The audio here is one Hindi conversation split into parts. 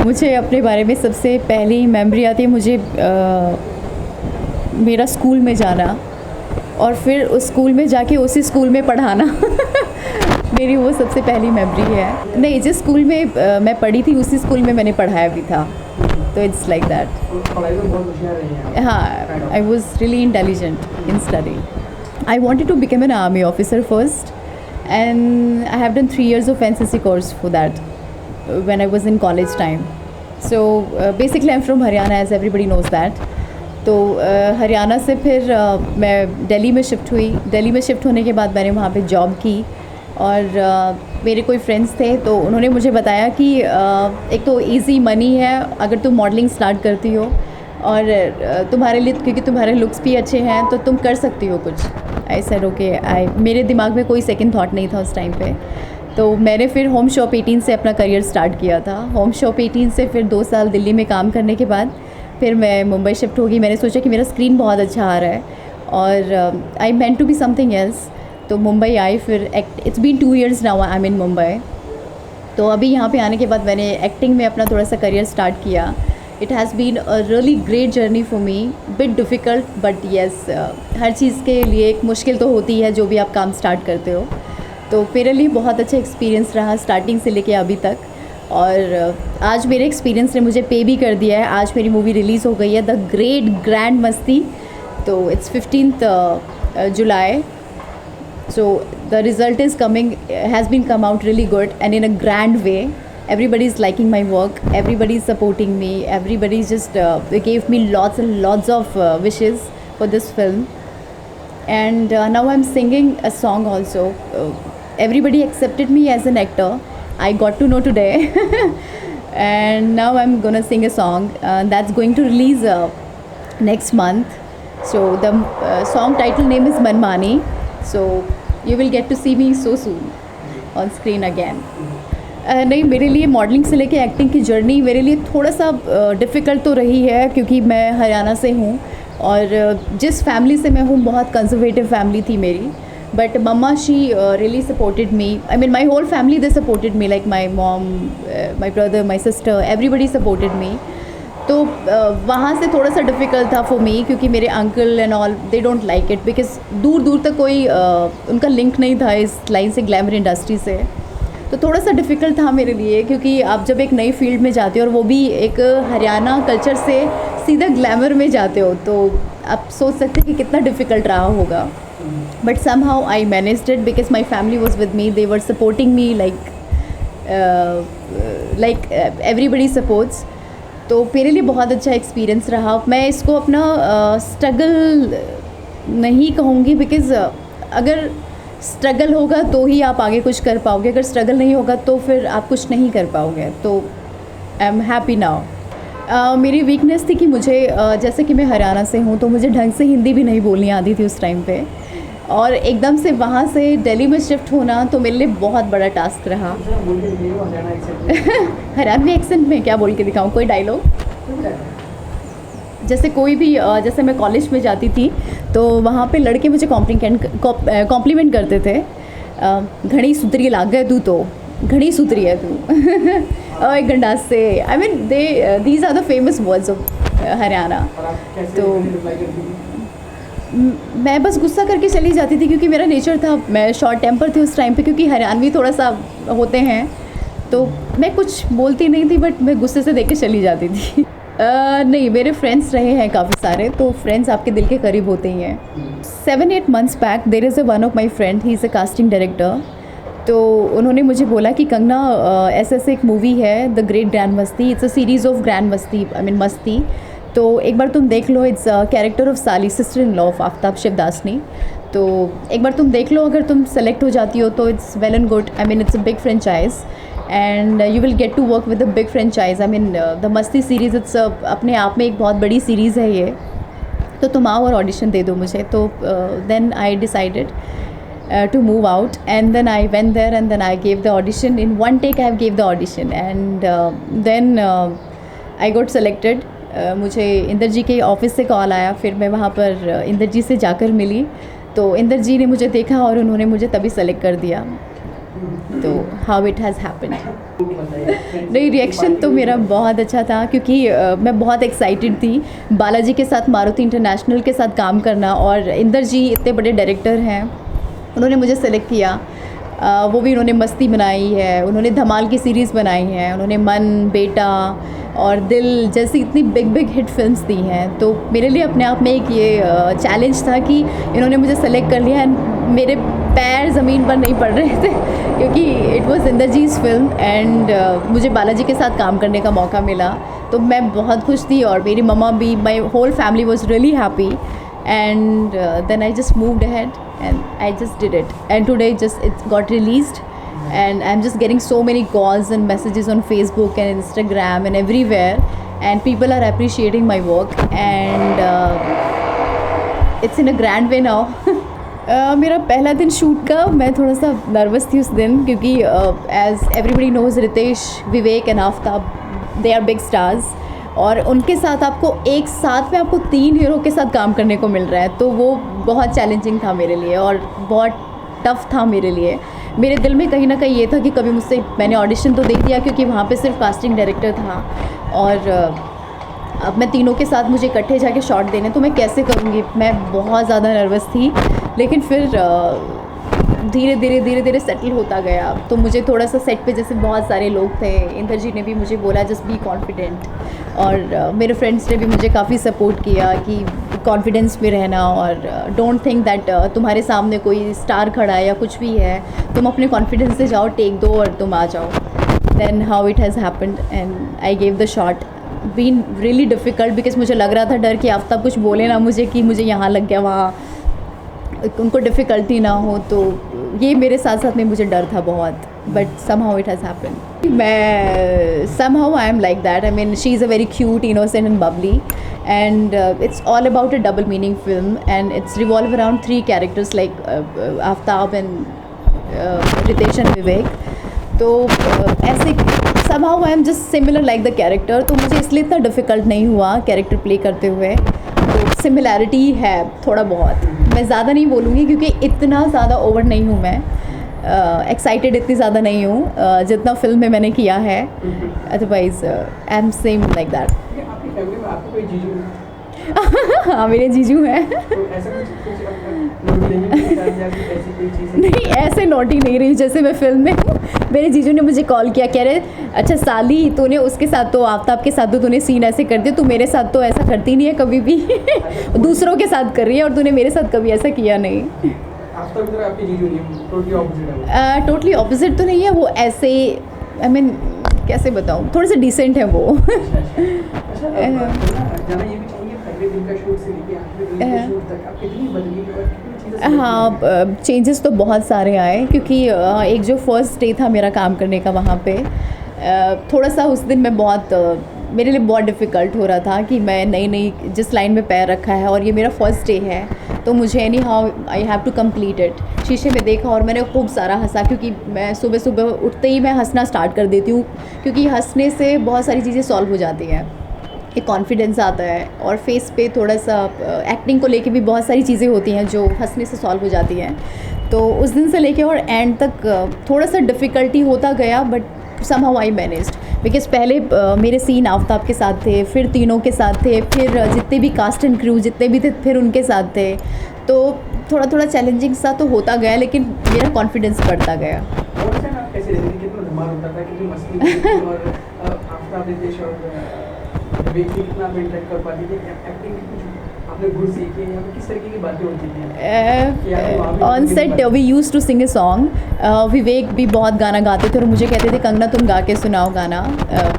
मुझे अपने बारे में सबसे पहली मेमोरी आती है मुझे मेरा स्कूल में जाना और फिर उस स्कूल में जाके उसी स्कूल में पढ़ाना। मेरी वो सबसे पहली मेमोरी है। नहीं, जिस स्कूल में मैं पढ़ी थी उसी स्कूल में मैंने पढ़ाया भी था, तो इट्स लाइक दैट। हाँ, I was really intelligent in study. I wanted to become an army officer first and I have done 3 years of NCC course for that when I was in college time. So basically I'm from Haryana, as everybody knows that. तो हरियाणा से फिर मैं दिल्ली में शिफ्ट हुई। दिल्ली में शिफ्ट होने के बाद मैंने वहाँ पे जॉब की और मेरे कोई फ्रेंड्स थे तो उन्होंने मुझे बताया कि एक तो इजी मनी है अगर तुम मॉडलिंग स्टार्ट करती हो और तुम्हारे लिए, क्योंकि तुम्हारे लुक्स भी अच्छे हैं तो तुम कर सकती हो कुछ। I said okay. मेरे दिमाग में कोई सेकंड थॉट नहीं था उस टाइम पे। तो मैंने फिर होम शॉप 18 से अपना करियर स्टार्ट किया था। होम शॉप 18 से फिर 2 साल दिल्ली में काम करने के बाद फिर मैं मुंबई शिफ्ट होगी। मैंने सोचा कि मेरा स्क्रीन बहुत अच्छा आ रहा है और I meant to be something else, तो मुंबई आई। फिर it's been 2 years now I am in Mumbai. तो अभी यहाँ पे आने के बाद मैंने एक्टिंग में अपना थोड़ा सा करियर स्टार्ट किया। It has been a really great journey for me, bit difficult but yes, हर चीज़ के लिए एक मुश्किल तो होती है जो भी आप काम स्टार्ट करते हो। तो मेरे लिए बहुत अच्छा एक्सपीरियंस रहा स्टार्टिंग से लेके अभी तक। और आज मेरे एक्सपीरियंस ने मुझे पे भी कर दिया है। आज मेरी मूवी रिलीज़ हो गई है, द ग्रेट ग्रैंड मस्ती। तो it's 15th July. So the result is coming, has been come out really good and in a grand way. Everybody is liking my work, everybody is supporting me, everybody just they gave me lots and lots of wishes for this film. And now I'm singing a song also. Everybody accepted me as an actor, I got to know today. And now I'm gonna sing a song that's going to release next month. So the song title name is Manmani. So you will get to see me so soon on screen again. नहीं, मेरे लिए मॉडलिंग से लेके एक्टिंग की जर्नी मेरे लिए थोड़ा सा डिफ़िकल्ट तो रही है क्योंकि मैं हरियाणा से हूँ और जिस फैमिली से मैं हूँ बहुत कंजर्वेटिव फैमिली थी मेरी। But mamma she really supported me, I mean my whole family they supported me, like my mom, my brother, my sister, everybody supported me. तो वहाँ से थोड़ा सा डिफ़िकल्ट था फॉर मी क्योंकि मेरे uncle and all they don't like it because दूर दूर तक कोई उनका लिंक नहीं था इस लाइन से, ग्लैमर इंडस्ट्री से। तो थोड़ा सा डिफ़िकल्ट था मेरे लिए क्योंकि आप जब एक नई फील्ड में जाते हो और वो भी एक हरियाणा कल्चर से सीधा ग्लैमर में जाते हो तो आप सोच सकते हैं कि कितना डिफ़िकल्ट रहा होगा। But somehow I managed it because my family was with me, they were supporting me like everybody supports. तो मेरे लिए बहुत अच्छा एक्सपीरियंस रहा। मैं इसको अपना स्ट्रगल नहीं कहूँगी बिकॉज़ अगर स्ट्रगल होगा तो ही आप आगे कुछ कर पाओगे, अगर स्ट्रगल नहीं होगा तो फिर आप कुछ नहीं कर पाओगे। तो आई एम हैप्पी नाउ। मेरी वीकनेस थी कि मुझे जैसे कि मैं हरियाणा से हूँ तो मुझे ढंग से हिंदी भी नहीं बोलनी आती थी उस टाइम पे और एकदम से वहाँ से दिल्ली में शिफ्ट होना तो मेरे लिए बहुत बड़ा टास्क रहा। हरियाणवी एक्सेंट में क्या बोल के दिखाऊँ, कोई डायलॉग? जैसे कोई भी जैसे मैं कॉलेज में जाती थी तो वहाँ पे लड़के मुझे कॉम्प्लीमेंट करते थे, घड़ी सुतरी लाग गए तू, तो घड़ी सुतरी है तू। एक गंडास से, I mean these are the famous words of Haryana. तो मैं बस गुस्सा करके चली जाती थी क्योंकि मेरा नेचर था, मैं शॉर्ट टेम्पर थी उस टाइम पे क्योंकि हरियाणवी थोड़ा सा होते हैं तो मैं कुछ बोलती नहीं थी बट मैं गुस्से से देख के चली जाती थी। नहीं, मेरे फ्रेंड्स रहे हैं काफ़ी सारे, तो फ्रेंड्स आपके दिल के करीब होते ही हैं। 7-8 months back there is one of my friend, he is a casting director. तो उन्होंने मुझे बोला कि कंगना ऐसे एक मूवी है द ग्रेट ग्रैंड मस्ती, it's a series of grand मस्ती, आई मीन मस्ती, तो एक बार तुम देख लो। इट्स कैरेक्टर ऑफ साली, sister in law of Aftab Shivdasani. तो एक बार तुम देख लो, अगर तुम सेलेक्ट हो जाती हो तो it's well and good. I mean it's a big franchise and you will get to work with a big franchise. I mean the Masti series it's अपने आप में एक बहुत बड़ी सीरीज़ है ये। तो तुम आओ और ऑडिशन दे दो मुझे। तो then I decided to move out and then I went there and then I gave the audition. In one take I gave the audition and then I got selected. मुझे इंदर जी के ऑफ़िस से कॉल आया, फिर मैं वहाँ पर इंदर जी से जाकर मिली तो इंदर जी ने मुझे देखा और उन्होंने मुझे तभी सेलेक्ट कर दिया। तो हाउ इट हैज़ हैपेंड। नहीं, रिएक्शन तो मेरा बहुत अच्छा था क्योंकि मैं बहुत एक्साइटेड थी बालाजी के साथ, मारुति इंटरनेशनल के साथ काम करना। और इंदर जी इतने बड़े डायरेक्टर हैं, उन्होंने मुझे सेलेक्ट किया। वो भी उन्होंने मस्ती बनाई है, उन्होंने धमाल की सीरीज़ बनाई है, उन्होंने मन, बेटा और दिल जैसी इतनी बिग बिग हिट फिल्म्स दी हैं। तो मेरे लिए अपने आप में एक ये चैलेंज था कि इन्होंने मुझे सेलेक्ट कर लिया एंड मेरे पैर ज़मीन पर नहीं पड़ रहे थे क्योंकि इट वॉज इंदरजीज़ फिल्म एंड मुझे बालाजी के साथ काम करने का मौका मिला। तो मैं बहुत खुश थी और मेरी मम्मा भी, my whole family was really happy and then I just moved ahead and I just did it, and today just it got released and I'm just getting so many calls and messages on Facebook and Instagram and everywhere, and people are appreciating my work and it's in a grand way now. मेरा पहला दिन शूट का मैं थोड़ा सा नर्वस थी उस दिन क्योंकि as everybody knows Ritesh, Vivek and Aftab, they are big stars और उनके साथ आपको एक साथ में आपको 3 हीरो के साथ काम करने को मिल रहा है। तो वो बहुत चैलेंजिंग था मेरे लिए और बहुत टफ़ था मेरे लिए। मेरे दिल में कहीं ना कहीं ये था कि कभी मुझसे, मैंने ऑडिशन तो दे दिया क्योंकि वहाँ पे सिर्फ कास्टिंग डायरेक्टर था और अब मैं तीनों के साथ मुझे इकट्ठे जाके शॉट देने, तो मैं कैसे करूँगी। मैं बहुत ज़्यादा नर्वस थी, लेकिन फिर धीरे धीरे सेटल होता गया। तो मुझे थोड़ा सा सेट पे जैसे बहुत सारे लोग थे, इंदर जी ने भी मुझे बोला जस्ट बी कॉन्फिडेंट, और मेरे फ्रेंड्स ने भी मुझे काफ़ी सपोर्ट किया कि कॉन्फिडेंस में रहना और डोंट थिंक दैट तुम्हारे सामने कोई स्टार खड़ा है या कुछ भी है, तुम अपने कॉन्फिडेंस से जाओ, टेक दो और तुम आ जाओ। Then how it has happened and I gave the shot. Been really difficult because मुझे लग रहा था डर कि आफ्ताब कुछ बोले ना मुझे कि मुझे यहाँ लग गया, वहाँ उनको डिफ़िकल्टी ना हो, तो ये मेरे साथ साथ में मुझे डर था बहुत। But somehow it has happened. मैं somehow I am like that. I mean, she is a very cute, innocent and bubbly, and it's all about a double meaning film, and it's revolve around 3 characters like Aftab and Ritesh and Vivek. तो ऐसे somehow I am just similar like the character, तो मुझे इसलिए इतना डिफ़िकल्ट नहीं हुआ कैरेक्टर प्ले करते हुए। तो सिमिलैरिटी है थोड़ा बहुत, मैं ज़्यादा नहीं बोलूँगी क्योंकि इतना ज़्यादा ओवर नहीं हूँ मैं, एक्साइटेड इतनी ज़्यादा नहीं हूँ जितना फिल्म में मैंने किया है। Otherwise I am same like that. हाँ, मेरे जीजू हैं। नहीं, ऐसे नोटी नहीं रही जैसे मैं फिल्म में हूँ। मेरे जीजू ने मुझे कॉल किया, कह रहे अच्छा साली, तूने उसके साथ तो, आफ्ताब के साथ तो तूने सीन ऐसे कर दिया, तू मेरे साथ तो ऐसा करती नहीं है कभी भी। दूसरों के साथ कर रही है और तूने मेरे साथ कभी ऐसा किया नहीं। टोटली ऑपोजिट तो नहीं है वो, ऐसे आई मीन कैसे बताऊँ, थोड़े से डिसेंट है वो। हाँ, चेंजेस तो बहुत सारे आए क्योंकि एक जो फर्स्ट डे था मेरा काम करने का, वहाँ पे थोड़ा सा उस दिन मैं बहुत मेरे लिए बहुत डिफ़िकल्ट हो रहा था कि मैं नई जिस लाइन में पैर रखा है और ये मेरा फर्स्ट डे है, तो मुझे anyhow I have to complete it. शीशे में देखा और मैंने खूब सारा हंसा क्योंकि मैं सुबह सुबह उठते ही मैं हंसना स्टार्ट कर देती हूँ क्योंकि हंसने से बहुत सारी चीज़ें सॉल्व हो जाती हैं, एक कॉन्फिडेंस आता है और फेस पे थोड़ा सा एक्टिंग को लेके भी बहुत सारी चीज़ें होती हैं जो हंसने से सॉल्व हो जाती हैं। तो उस दिन से लेके और एंड तक थोड़ा सा डिफ़िकल्टी होता गया, but somehow I managed because पहले मेरे सीन आफ्ताब के साथ थे, फिर तीनों के साथ थे, फिर जितने भी कास्ट एंड क्रू जितने भी थे फिर उनके साथ थे, तो थोड़ा थोड़ा चैलेंजिंग सा तो होता गया, लेकिन मेरा कॉन्फिडेंस बढ़ता गया। On set we use to sing a song. Vivek भी बहुत गाना गाते थे और मुझे कहते थे कंगना तुम गा के सुनाओ गाना,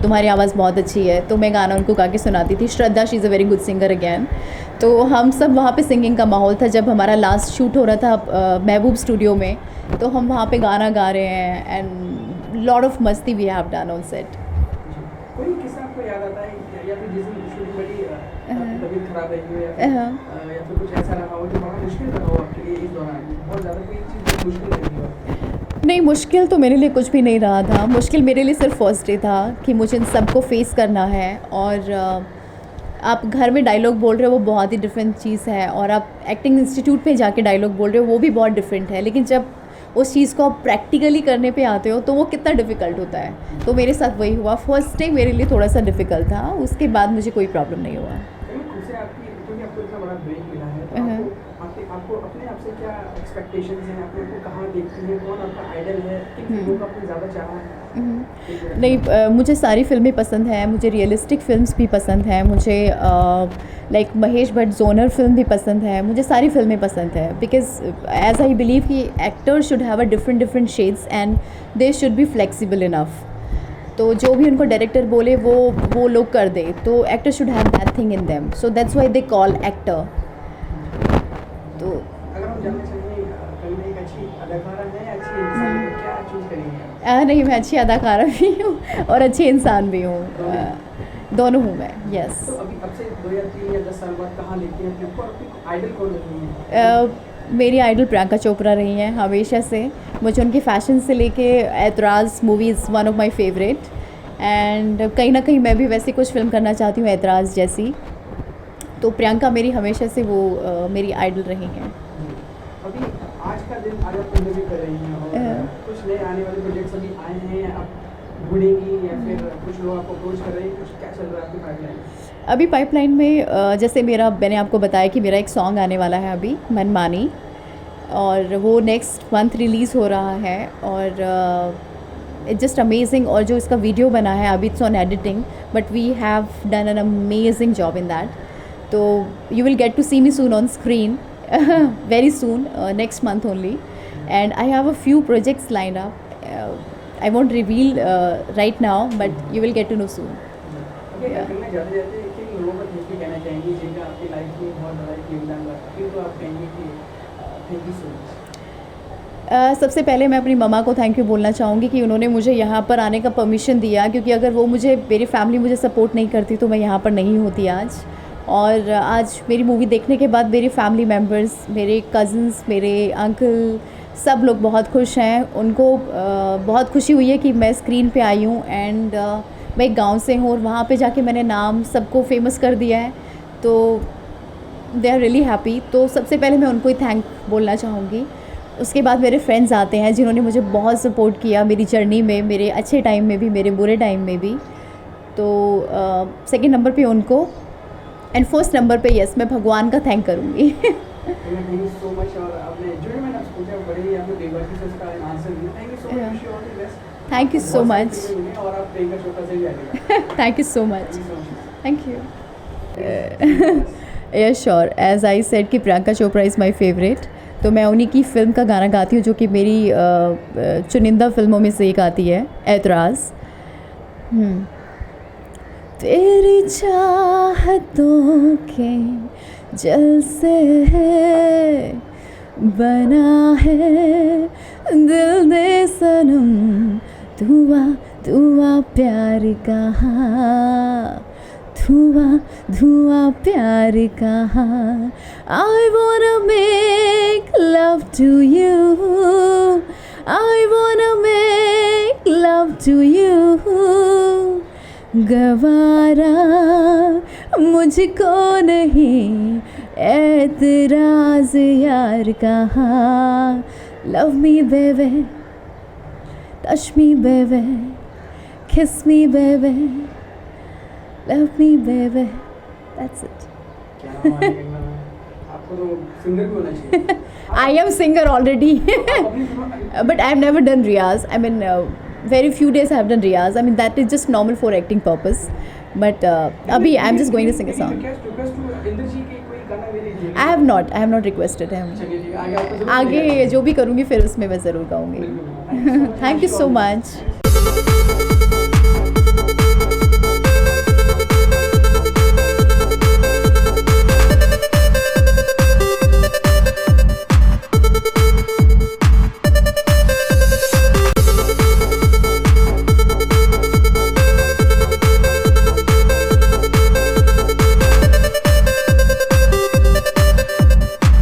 तुम्हारी आवाज़ बहुत अच्छी है, तो मैं गाना उनको गा के सुनाती थी। Shraddha, she is a very good singer again. तो हम सब वहाँ पे सिंगिंग का माहौल था। जब हमारा लास्ट शूट हो रहा था महबूब स्टूडियो में, तो हम वहाँ पे गाना गा रहे हैं and lot of masti we have done on set. कोई किस्सा आपको याद आता है या फिर जिस दिन शूटिंग बड़ी तबीयत खराब रही हो या फिर कुछ ऐसा रहा हो जो बड़ा मुश्किल रहा हो आपके लिए इस दौरान, बहुत ज़्यादा कोई चीज़ मुश्किल रही हो? नहीं, मुश्किल तो मेरे लिए कुछ भी नहीं रहा था। मुश्किल मेरे लिए सिर्फ फर्स्ट डे था कि मुझे इन सबको फेस करना है, और आप घर में डायलॉग बोल रहे हो वो बहुत ही डिफरेंट चीज़ है, और आप एक्टिंग इंस्टीट्यूट में जाके डायलॉग बोल रहे हो वो भी बहुत डिफरेंट है। लेकिन जब उस चीज़ को आप प्रैक्टिकली करने पे आते हो तो वो कितना डिफ़िकल्ट होता है। तो मेरे साथ वही हुआ, फर्स्ट डे मेरे लिए थोड़ा सा डिफ़िकल्ट था, उसके बाद मुझे कोई प्रॉब्लम नहीं हुआ। खुद से आपकी, क्योंकि आपको इतना बड़ा ब्रेक मिला है, तो आपको अपने आप से क्या एक्सपेक्टेशंस हैं, अपने को कहाँ देखती हैं, कौन आपका आइडल है, किन फिल्मों को आपने ज़्यादा चाहा है? नहीं, मुझे सारी फ़िल्में पसंद हैं, मुझे रियलिस्टिक फ़िल्म्स भी पसंद हैं, मुझे like Mahesh Bhatt genre film भी पसंद है, मुझे सारी फ़िल्में पसंद है, बिकॉज एज आई बिलीव कि actor should have a different shades and they should be flexible enough. तो जो भी उनको डायरेक्टर बोले वो लोग कर दे, तो actor should have that thing in them, so that's why they call actor. तो अगर हम जानना चाहिए कहीं एक अच्छी अदाकारा है या अच्छी इंसान है, क्या चूज़ करेंगे? नहीं, मैं अच्छी अदाकारा भी हूँ और अच्छे इंसान भी हूँ, दोनों हूँ मैं, यस। तो अभी अब से 2 या 3 या 10 साल बाद कहाँ देखते हैं अपने को, और अपनी आइडल कौन रही है? मेरी आइडल प्रियंका चोपड़ा रही हैं हमेशा से। मुझे उनकी फ़ैशन से लेके ऐतराज़ movie is one of my favourite, and कहीं ना कहीं मैं भी वैसे कुछ फिल्म करना चाहती हूँ ऐतराज़ जैसी। तो प्रियंका मेरी हमेशा से वो मेरी आइडल रही हैं। अभी आज का दिन आज आप इंटरव्यू कर रही हैं और कुछ नए आने वाले प्रोजेक्ट्स अभी आए हैं, अब ढूंढेंगी या फिर कुछ लोग आपको अप्रोच कर रहे हैं, कुछ क्या चल रहा है आपकी पाइपलाइन? अभी पाइपलाइन में जैसे मैंने आपको बताया कि मेरा एक सॉन्ग आने वाला है अभी, मनमानी, और वो नेक्स्ट मंथ रिलीज़ हो रहा है, और इट्स जस्ट अमेजिंग। और जो इसका वीडियो बना है अभी, it's on editing, but we have done an amazing job in that. तो you will get to see me soon on screen, very soon, next month only, and I have a few projects lined up. I won't reveal right now, but you will get to know soon. Okay, मैं जाते किन लोगों को थैंक यू कहना चाहेंगी जिनका आपकी लाइफ में बहुत बड़ा योगदान रहा, फिर तो आप कहेंगे कि थैंक यू सो मच? सबसे पहले मैं अपनी मम्मा को थैंक यू बोलना चाहूँगी कि उन्होंने मुझे यहाँ पर आने का परमिशन दिया, क्योंकि अगर वो मेरी फैमिली मुझे सपोर्ट नहीं करती तो मैं यहाँ पर नहीं होती आज। और आज मेरी मूवी देखने के बाद मेरी फैमिली मेम्बर्स, मेरे कज़न्स, मेरे अंकल, सब लोग बहुत खुश हैं। उनको बहुत खुशी हुई है कि मैं स्क्रीन पे आई हूँ, एंड मैं एक गांव से हूँ और वहाँ पे जाके मैंने नाम सबको फेमस कर दिया है, तो दे आर रियली हैप्पी। तो सबसे पहले मैं उनको ही थैंक बोलना चाहूँगी। उसके बाद मेरे फ्रेंड्स आते हैं जिन्होंने मुझे बहुत सपोर्ट किया मेरी जर्नी में, मेरे अच्छे टाइम में भी, मेरे बुरे टाइम में भी। तो सेकंड नंबर पे उनको, एंड फर्स्ट नंबर पे यस, मैं भगवान का थैंक करूँगी। Thank you so much. और आपने जो मैंने आपसे पूछा बड़े ही आपने बेबाकी से उसका आंसर दिया। Thank you so much, wish you all the best. Thank you so much. और आप प्रियंका चोपड़ा से भी आएगा। Thank you so much. Thank you. Yes sure, as I said कि Priyanka Chopra is my favourite, तो मैं उन्हीं की फ़िल्म का गाना गाती हूँ जो कि मेरी चुनिंदा फिल्मों में से एक आती है, ऐतराज़। तेरी चाहतों के जल से है बना है दिल दे सनम, धुआं प्यार कहाँ, धुआं प्यार कहाँ। I wanna make love to you, I wanna make love to you, गवारा मुझको नहीं ऐतराज़ यार कहाँ। Love me baby, touch me baby, kiss me baby, love me baby, that's it. आपको तो सिंगर भी होना चाहिए। I am singer already, but I have never done riyaz. I mean, very few days I have done riyaz. I mean, that is just normal for acting purpose. But abhi I am just going to sing a song. I have not requested him. आगे जो भी करूँगी फिर उसमें मैं ज़रूर गाऊँगी। Thank you so much.